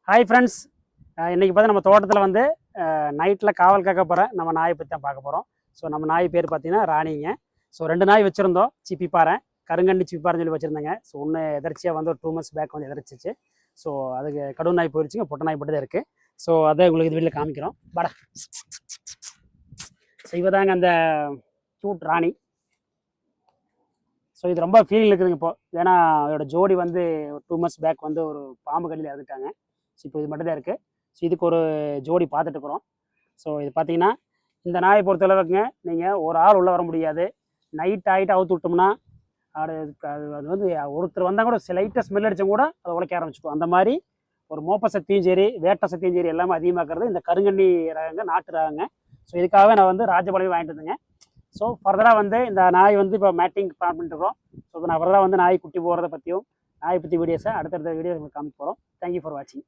Hi friends, இன்றைக்கி பார்த்தா நம்ம தோட்டத்தில் வந்து நைட்டில் காவல் கேட்க போகிறேன் நம்ம நாயை பற்றி தான் பார்க்க போகிறோம். ஸோ நம்ம நாய் பேர் பார்த்தீங்கன்னா ராணிங்க. ஸோ 2 நாய் வச்சுருந்தோம், சிப்பிப்பாறை கருங்கண்டி சிப்பிப்பாறைன்னு சொல்லி வச்சுருந்தேங்க. ஸோ ஒன்று எதர்ச்சியாக வந்து ஒரு 2 months பேக் வந்து எதிர்ச்சிச்சு. ஸோ அதுக்கு கடும் நாய் போயிடுச்சுங்க, பொட்டை நாய் மட்டும் தான் இருக்குது. ஸோ அதை உங்களுக்கு இது வீட்டில் காமிக்கிறோம். பட ஸோ இவதாங்க அந்த க்யூட் ராணி. ஸோ இது ரொம்ப ஃபீலிங் இருக்குதுங்க இப்போ, ஏன்னா அதோட ஜோடி வந்து ஒரு 2 months பேக் வந்து ஒரு பாம்பு கடியில் இறந்துட்டாங்க. ஸோ இப்போ இது மட்டும் தான் இருக்குது. ஸோ இதுக்கு ஒரு ஜோடி பார்த்துட்டு இருக்கிறோம். ஸோ இது பார்த்தீங்கன்னா இந்த நாயை பொறுத்தளவுக்குங்க, நீங்கள் ஒரு ஆள் உள்ளே வர முடியாது. நைட் ஆகிட்டு அவுத்து விட்டோம்னா அது வந்து ஒருத்தர் வந்தால் கூட லைட்டாக ஸ்மெல் அடித்தா கூட அதை உழைக்க ஆரம்பிச்சிடும். அந்த மாதிரி ஒரு மோப்ப சக்தியும் சரி, வேட்டை சக்தியும் சரி எல்லாமே அதிகமாக்குறது இந்த கருங்கண்ணி ரகங்க, நாட்டு ரகங்க. ஸோ இதுக்காகவே நான் வந்து ராஜபாளையம் வாங்கிட்டு இருந்தேங்க. ஸோ ஃபர்தராக வந்து இந்த நாய் வந்து இப்போ மேட்டிங் பிளான் பண்ணிட்டுருக்கோம். ஸோ நான் ஃபர்தராக வந்து நாய் குட்டி போகிறத பற்றியும் நாயை பற்றி வீடியோஸை அடுத்தடுத்த வீடியோ காமிக்க போகிறோம். தேங்க்யூ ஃபார் வாட்சிங்.